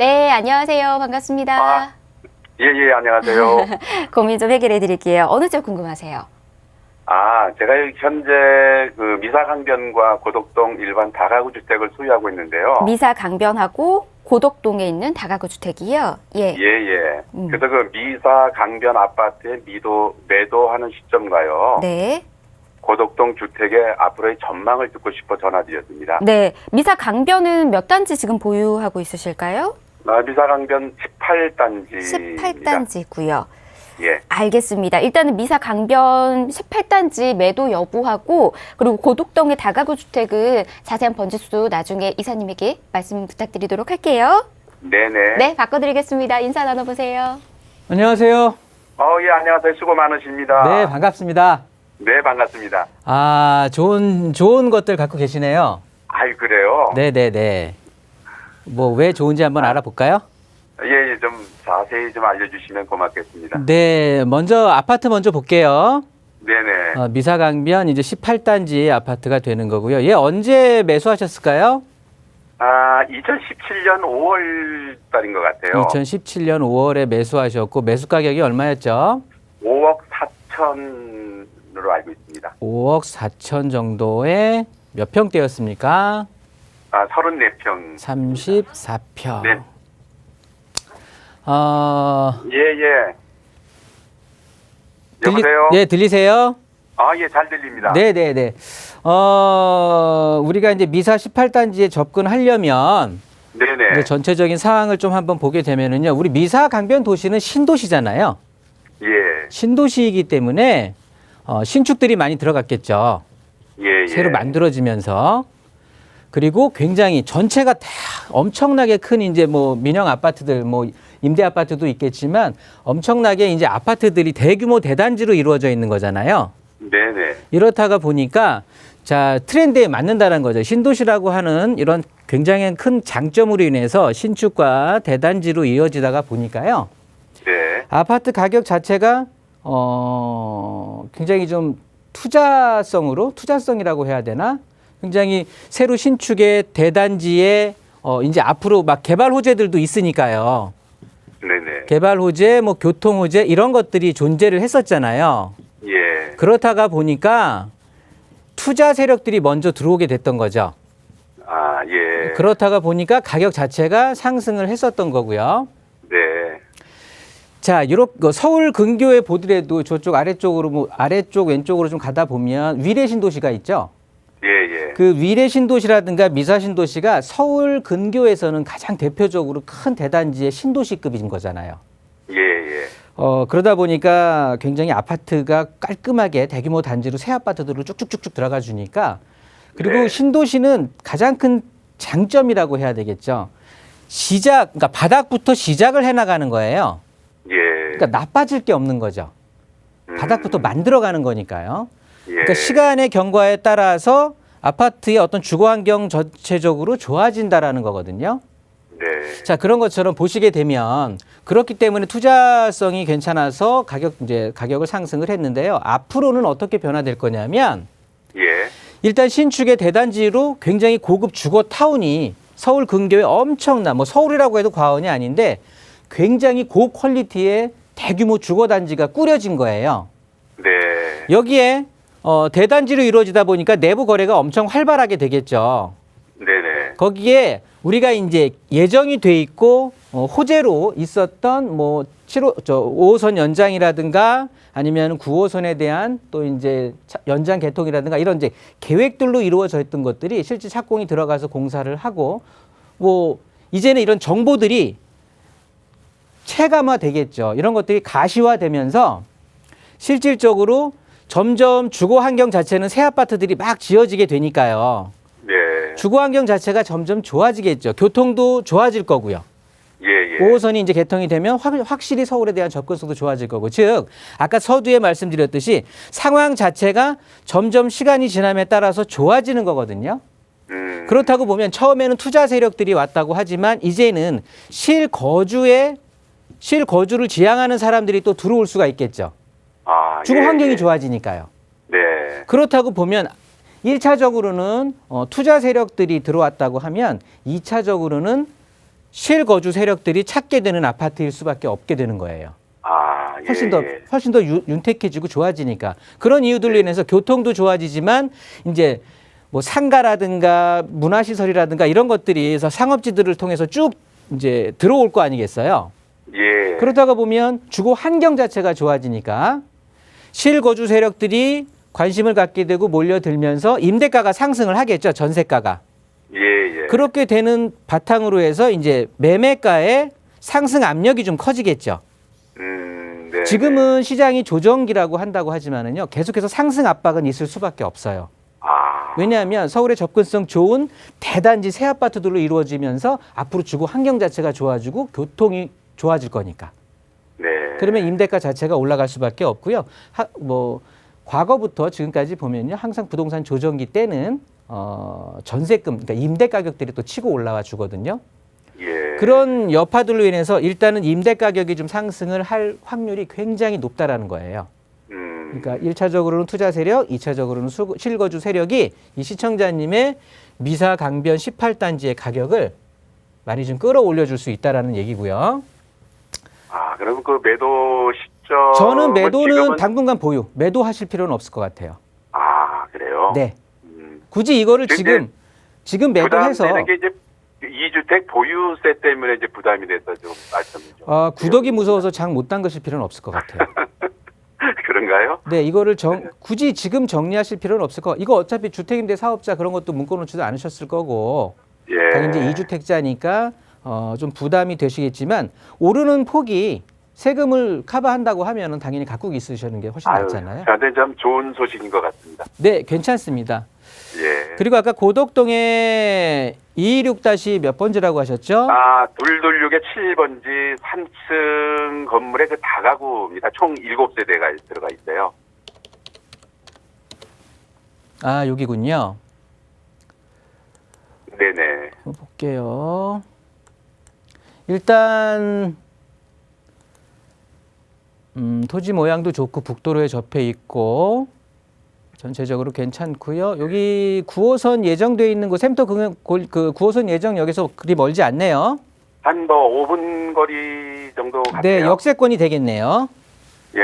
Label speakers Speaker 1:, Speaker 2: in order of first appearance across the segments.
Speaker 1: 네, 안녕하세요. 반갑습니다.
Speaker 2: 예, 안녕하세요.
Speaker 1: 고민 좀 해결해 드릴게요. 어느 쪽 궁금하세요?
Speaker 2: 제가 현재 그 미사강변과 고덕동 일반 다가구 주택을 소유하고 있는데요.
Speaker 1: 미사 강변하고 고덕동에 있는 다가구 주택이요. 예.
Speaker 2: 예. 그래서 그 미사 강변 아파트에 매도하는 시점과요.
Speaker 1: 네.
Speaker 2: 고덕동 주택의 앞으로의 전망을 듣고 싶어 전화드렸습니다.
Speaker 1: 네. 미사 강변은 몇 단지 지금 보유하고 있으실까요?
Speaker 2: 미사 강변 18단지.
Speaker 1: 18단지고요.
Speaker 2: 예.
Speaker 1: 알겠습니다. 일단은 미사 강변 18단지 매도 여부하고 그리고 고덕동의 다가구 주택은 자세한 번지수 나중에 이사님에게 말씀 부탁드리도록 할게요.
Speaker 2: 네네.
Speaker 1: 네, 바꿔드리겠습니다. 인사 나눠보세요.
Speaker 3: 안녕하세요.
Speaker 2: 예, 안녕하세요. 수고 많으십니다.
Speaker 3: 네, 반갑습니다.
Speaker 2: 네, 반갑습니다.
Speaker 3: 좋은 것들 갖고 계시네요.
Speaker 2: 그래요?
Speaker 3: 네네네. 뭐, 왜 좋은지 한번 알아볼까요?
Speaker 2: 예, 좀 자세히 좀 알려주시면 고맙겠습니다.
Speaker 3: 네, 아파트 먼저 볼게요.
Speaker 2: 네네.
Speaker 3: 미사강변 이제 18단지 아파트가 되는 거고요. 얘 언제 매수하셨을까요?
Speaker 2: 2017년 5월 달인 것 같아요.
Speaker 3: 2017년 5월에 매수하셨고, 매수 가격이 얼마였죠?
Speaker 2: 5억 4천으로 알고 있습니다.
Speaker 3: 5억 4천 정도에 몇 평대였습니까?
Speaker 2: 34평.
Speaker 3: 34평.
Speaker 2: 네. 예. 여보세요?
Speaker 3: 예, 들리세요?
Speaker 2: 예, 잘 들립니다.
Speaker 3: 네네네. 우리가 이제 미사 18단지에 접근하려면
Speaker 2: 네네.
Speaker 3: 이제 전체적인 상황을 좀 한번 보게 되면은요. 우리 미사 강변 도시는 신도시잖아요.
Speaker 2: 예.
Speaker 3: 신도시이기 때문에 신축들이 많이 들어갔겠죠.
Speaker 2: 예.
Speaker 3: 새로 만들어지면서. 그리고 굉장히 전체가 다 엄청나게 큰 이제 뭐 민영 아파트들 뭐 임대 아파트도 있겠지만 엄청나게 이제 아파트들이 대규모 대단지로 이루어져 있는 거잖아요.
Speaker 2: 네네.
Speaker 3: 이렇다가 보니까 자, 트렌드에 맞는다는 거죠. 신도시라고 하는 이런 굉장히 큰 장점으로 인해서 신축과 대단지로 이어지다가 보니까요.
Speaker 2: 네.
Speaker 3: 아파트 가격 자체가 굉장히 좀 투자성이라고 해야 되나? 굉장히 새로 신축의 대단지에 이제 앞으로 막 개발 호재들도 있으니까요.
Speaker 2: 네네.
Speaker 3: 개발 호재, 뭐 교통 호재 이런 것들이 존재를 했었잖아요.
Speaker 2: 예.
Speaker 3: 그렇다가 보니까 투자 세력들이 먼저 들어오게 됐던 거죠.
Speaker 2: 예.
Speaker 3: 그렇다가 보니까 가격 자체가 상승을 했었던 거고요.
Speaker 2: 네.
Speaker 3: 자, 이렇게 서울 근교에 보더라도 저쪽 아래쪽 왼쪽으로 좀 가다 보면 위례 신도시가 있죠.
Speaker 2: 예.
Speaker 3: 그 위례 신도시라든가 미사 신도시가 서울 근교에서는 가장 대표적으로 큰 대단지의 신도시급인 거잖아요.
Speaker 2: 예.
Speaker 3: 그러다 보니까 굉장히 아파트가 깔끔하게 대규모 단지로 새 아파트들로 쭉쭉쭉쭉 들어가 주니까 그리고
Speaker 2: 네.
Speaker 3: 신도시는 가장 큰 장점이라고 해야 되겠죠. 그러니까 바닥부터 시작을 해 나가는 거예요.
Speaker 2: 예.
Speaker 3: 그러니까 나빠질 게 없는 거죠. 바닥부터 만들어가는 거니까요.
Speaker 2: 예.
Speaker 3: 그러니까 시간의 경과에 따라서 아파트의 어떤 주거 환경 전체적으로 좋아진다라는 거거든요.
Speaker 2: 네.
Speaker 3: 자, 그런 것처럼 보시게 되면 그렇기 때문에 투자성이 괜찮아서 가격을 상승을 했는데요. 앞으로는 어떻게 변화될 거냐면
Speaker 2: 예.
Speaker 3: 일단 신축의 대단지로 굉장히 고급 주거 타운이 서울 근교에 뭐 서울이라고 해도 과언이 아닌데 굉장히 고퀄리티의 대규모 주거 단지가 꾸려진 거예요.
Speaker 2: 네.
Speaker 3: 여기에 대단지로 이루어지다 보니까 내부 거래가 엄청 활발하게 되겠죠.
Speaker 2: 네네.
Speaker 3: 거기에 우리가 이제 예정이 돼 있고 호재로 있었던 뭐 5호선 연장이라든가 아니면 9호선에 대한 또 이제 연장 개통이라든가 이런 이제 계획들로 이루어져 있던 것들이 실제 착공이 들어가서 공사를 하고 뭐 이제는 이런 정보들이 체감화 되겠죠. 이런 것들이 가시화되면서 실질적으로 점점 주거 환경 자체는 새 아파트들이 막 지어지게 되니까요.
Speaker 2: 네.
Speaker 3: 주거 환경 자체가 점점 좋아지겠죠. 교통도 좋아질 거고요.
Speaker 2: 예.
Speaker 3: 5호선이 이제 개통이 되면 확실히 서울에 대한 접근성도 좋아질 거고. 즉, 아까 서두에 말씀드렸듯이 상황 자체가 점점 시간이 지남에 따라서 좋아지는 거거든요. 그렇다고 보면 처음에는 투자 세력들이 왔다고 하지만 이제는 실거주를 지향하는 사람들이 또 들어올 수가 있겠죠. 주거 환경이 좋아지니까요.
Speaker 2: 네.
Speaker 3: 그렇다고 보면 1차적으로는 투자 세력들이 들어왔다고 하면 2차적으로는 실거주 세력들이 찾게 되는 아파트일 수밖에 없게 되는 거예요.
Speaker 2: 아, 예,
Speaker 3: 훨씬 더 윤택해지고 좋아지니까. 그런 이유들로 인해서 교통도 좋아지지만 이제 뭐 상가라든가 문화시설이라든가 이런 것들이 해서 상업지들을 통해서 쭉 이제 들어올 거 아니겠어요?
Speaker 2: 예.
Speaker 3: 그러다가 보면 주거 환경 자체가 좋아지니까 실거주 세력들이 관심을 갖게 되고 몰려들면서 임대가가 상승을 하겠죠. 전세가가.
Speaker 2: 예, 예.
Speaker 3: 그렇게 되는 바탕으로 해서 이제 매매가의 상승 압력이 좀 커지겠죠.
Speaker 2: 네.
Speaker 3: 지금은 시장이 조정기라고 한다고 하지만은요, 계속해서 상승 압박은 있을 수밖에 없어요.
Speaker 2: 아,
Speaker 3: 왜냐하면 서울의 접근성 좋은 대단지 새 아파트들로 이루어지면서 앞으로 주거 환경 자체가 좋아지고 교통이 좋아질 거니까.
Speaker 2: 네.
Speaker 3: 그러면 임대가 자체가 올라갈 수밖에 없고요. 과거부터 지금까지 보면요, 항상 부동산 조정기 때는 전세금, 그러니까 임대 가격들이 또 치고 올라와 주거든요.
Speaker 2: 예.
Speaker 3: 그런 여파들로 인해서 일단은 임대 가격이 좀 상승을 할 확률이 굉장히 높다라는 거예요. 그러니까 1차적으로는 투자 세력, 2차적으로는 실거주 세력이 이 시청자님의 미사 강변 18단지의 가격을 많이 좀 끌어올려 줄 수 있다라는 얘기고요.
Speaker 2: 아, 그럼 그 매도 시점.
Speaker 3: 저는 매도는 당분간 보유, 매도하실 필요는 없을 것 같아요.
Speaker 2: 아, 그래요?
Speaker 3: 네. 굳이 이거를 지금 매도해서
Speaker 2: 부담되는 게 이제 2주택 보유세 때문에 이제 부담이 돼서 좀 말씀 좀.
Speaker 3: 구더기 무서워서 장 못 담그실 필요는 없을 것 같아요.
Speaker 2: 그런가요?
Speaker 3: 네, 이거를 굳이 지금 정리하실 필요는 없을 것 같아요. 이거 어차피 주택임대 사업자 그런 것도 묶어놓지도 않으셨을 거고,
Speaker 2: 예.
Speaker 3: 당연히 이제 2주택자니까 좀 부담이 되시겠지만 오르는 폭이 세금을 커버한다고 하면은 당연히 갖고 있으시는 게 훨씬 낫잖아요.
Speaker 2: 저한테 참 좋은 소식인 것 같습니다.
Speaker 3: 네, 괜찮습니다.
Speaker 2: 예.
Speaker 3: 그리고 아까 고덕동에 226- 몇 번지라고 하셨죠?
Speaker 2: 아, 226의 7번지 3층 건물의 그 다가구입니다. 총 7세대가 들어가 있어요.
Speaker 3: 아, 여기군요.
Speaker 2: 네네.
Speaker 3: 볼게요. 일단 토지 모양도 좋고 북도로에 접해 있고 전체적으로 괜찮고요. 여기 9호선 예정돼 있는 곳 샘터 그 9호선 예정역에서 그리 멀지 않네요.
Speaker 2: 한 뭐 5분 거리 정도 같아요.
Speaker 3: 네, 역세권이 되겠네요.
Speaker 2: 예,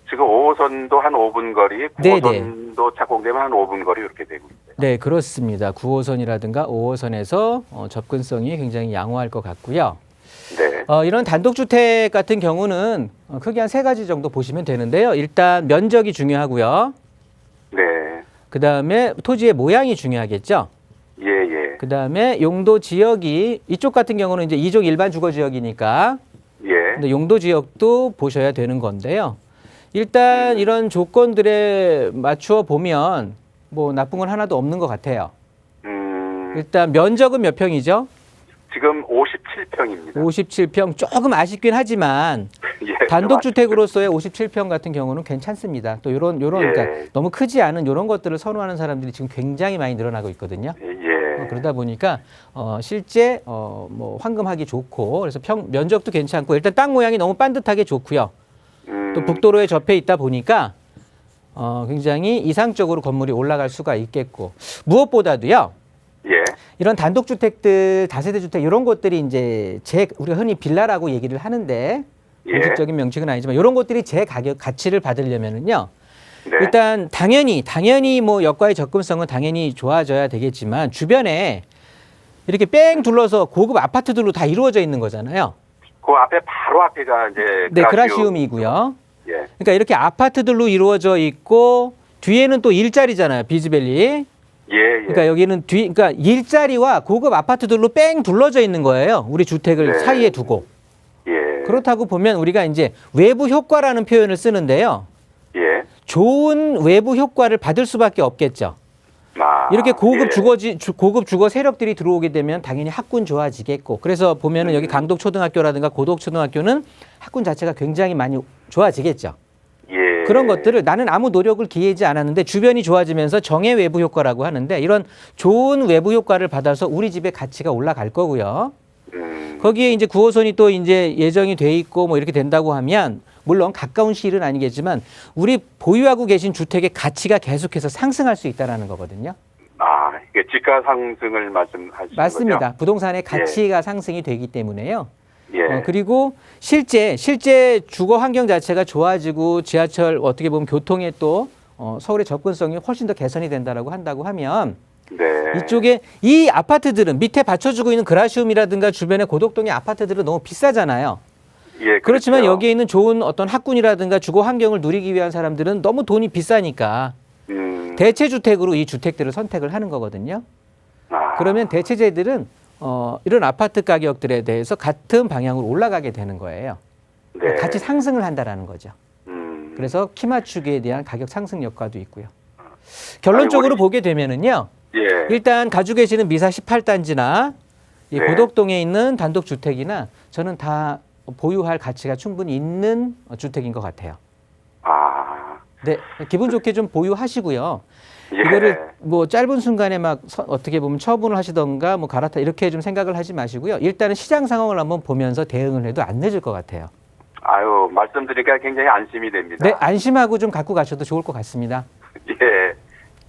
Speaker 2: 지금 5호선도 한 5분 거리, 9호선도 착공되면 한 5분 거리 이렇게 되고 있어요.
Speaker 3: 네, 그렇습니다. 9호선이라든가 5호선에서 접근성이 굉장히 양호할 것 같고요.
Speaker 2: 네.
Speaker 3: 이런 단독주택 같은 경우는 크게 한 3가지 정도 보시면 되는데요. 일단 면적이 중요하고요.
Speaker 2: 네.
Speaker 3: 그 다음에 토지의 모양이 중요하겠죠.
Speaker 2: 예, 예.
Speaker 3: 그 다음에 용도 지역이 이쪽 같은 경우는 이제 2종 일반 주거 지역이니까
Speaker 2: 예.
Speaker 3: 근데 용도 지역도 보셔야 되는 건데요. 일단 이런 조건들에 맞추어 보면 뭐 나쁜 건 하나도 없는 것 같아요. 일단 면적은 몇 평이죠?
Speaker 2: 지금 57평입니다.
Speaker 3: 57평 조금 아쉽긴 하지만
Speaker 2: 예,
Speaker 3: 단독주택으로서의 57평 같은 경우는 괜찮습니다. 또 요런
Speaker 2: 예.
Speaker 3: 그러니까 너무 크지 않은 이런 것들을 선호하는 사람들이 지금 굉장히 많이 늘어나고 있거든요.
Speaker 2: 예.
Speaker 3: 그러다 보니까 실제 뭐 황금하기 좋고 그래서 면적도 괜찮고 일단 땅 모양이 너무 반듯하게 좋고요. 또 북도로에 접해 있다 보니까 굉장히 이상적으로 건물이 올라갈 수가 있겠고 무엇보다도요.
Speaker 2: 예.
Speaker 3: 이런 단독주택들, 다세대 주택 이런 것들이 이제 우리가 흔히 빌라라고 얘기를 하는데
Speaker 2: 예.
Speaker 3: 공식적인 명칭은 아니지만 이런 것들이 제 가치를 받으려면은요.
Speaker 2: 네.
Speaker 3: 일단 당연히 뭐 역과의 접근성은 당연히 좋아져야 되겠지만 주변에 이렇게 뺑 둘러서 고급 아파트들로 다 이루어져 있는 거잖아요.
Speaker 2: 그 앞에 바로 앞에가 이제
Speaker 3: 네, 그라시움이고요.
Speaker 2: 예.
Speaker 3: 그러니까 이렇게 아파트들로 이루어져 있고 뒤에는 또 일자리잖아요. 비즈밸리.
Speaker 2: 예, 예.
Speaker 3: 그러니까 여기는 그러니까 일자리와 고급 아파트들로 뺑 둘러져 있는 거예요. 우리 주택을
Speaker 2: 네.
Speaker 3: 사이에 두고.
Speaker 2: 예.
Speaker 3: 그렇다고 보면 우리가 이제 외부 효과라는 표현을 쓰는데요.
Speaker 2: 예.
Speaker 3: 좋은 외부 효과를 받을 수밖에 없겠죠. 이렇게 고급 고급 주거 세력들이 들어오게 되면 당연히 학군 좋아지겠고. 그래서 보면은 여기 강덕초등학교라든가 고덕초등학교는 학군 자체가 굉장히 많이 좋아지겠죠.
Speaker 2: 예.
Speaker 3: 그런 것들을 나는 아무 노력을 기하지 않았는데 주변이 좋아지면서 정의 외부 효과라고 하는데 이런 좋은 외부 효과를 받아서 우리 집의 가치가 올라갈 거고요. 거기에 이제 9호선이 또 이제 예정이 돼 있고 뭐 이렇게 된다고 하면 물론 가까운 시일은 아니겠지만 우리 보유하고 계신 주택의 가치가 계속해서 상승할 수 있다라는 거거든요.
Speaker 2: 아, 지가 상승을 말씀하시는
Speaker 3: 맞습니다.
Speaker 2: 거죠?
Speaker 3: 부동산의 가치가 상승이 되기 때문에요.
Speaker 2: 예.
Speaker 3: 그리고 실제 주거 환경 자체가 좋아지고 지하철 어떻게 보면 교통의 또 서울의 접근성이 훨씬 더 개선이 된다라고 한다고 하면
Speaker 2: 네.
Speaker 3: 이쪽에 이 아파트들은 밑에 받쳐주고 있는 그라시움이라든가 주변의 고덕동의 아파트들은 너무 비싸잖아요.
Speaker 2: 예,
Speaker 3: 그렇지만
Speaker 2: 그렇죠.
Speaker 3: 여기에 있는 좋은 어떤 학군이라든가 주거 환경을 누리기 위한 사람들은 너무 돈이 비싸니까 대체 주택으로 이 주택들을 선택을 하는 거거든요.
Speaker 2: 아,
Speaker 3: 그러면 대체재들은 이런 아파트 가격들에 대해서 같은 방향으로 올라가게 되는 거예요.
Speaker 2: 네.
Speaker 3: 같이 상승을 한다라는 거죠.
Speaker 2: 음,
Speaker 3: 그래서 키 맞추기에 대한 가격 상승 효과도 있고요. 결론적으로
Speaker 2: 우리-
Speaker 3: 보게 되면은요.
Speaker 2: 예.
Speaker 3: 일단 가지고 계시는 미사 18단지나 이
Speaker 2: 네.
Speaker 3: 고덕동에 있는 단독 주택이나 저는 다 보유할 가치가 충분히 있는 주택인 것 같아요.
Speaker 2: 아,
Speaker 3: 네, 기분 좋게 좀 보유하시고요.
Speaker 2: 예.
Speaker 3: 이거를 뭐 짧은 순간에 막 어떻게 보면 처분을 하시던가 뭐 갈아타 이렇게 좀 생각을 하지 마시고요. 일단은 시장 상황을 한번 보면서 대응을 해도 안 늦을 것 같아요.
Speaker 2: 아유, 말씀드리니까 굉장히 안심이 됩니다.
Speaker 3: 네, 안심하고 좀 갖고 가셔도 좋을 것 같습니다.
Speaker 2: 예.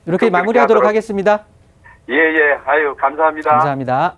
Speaker 3: 이렇게
Speaker 2: 좀
Speaker 3: 마무리하도록
Speaker 2: 그렇게
Speaker 3: 하겠습니다.
Speaker 2: 예, 예. 아유, 감사합니다.
Speaker 3: 감사합니다.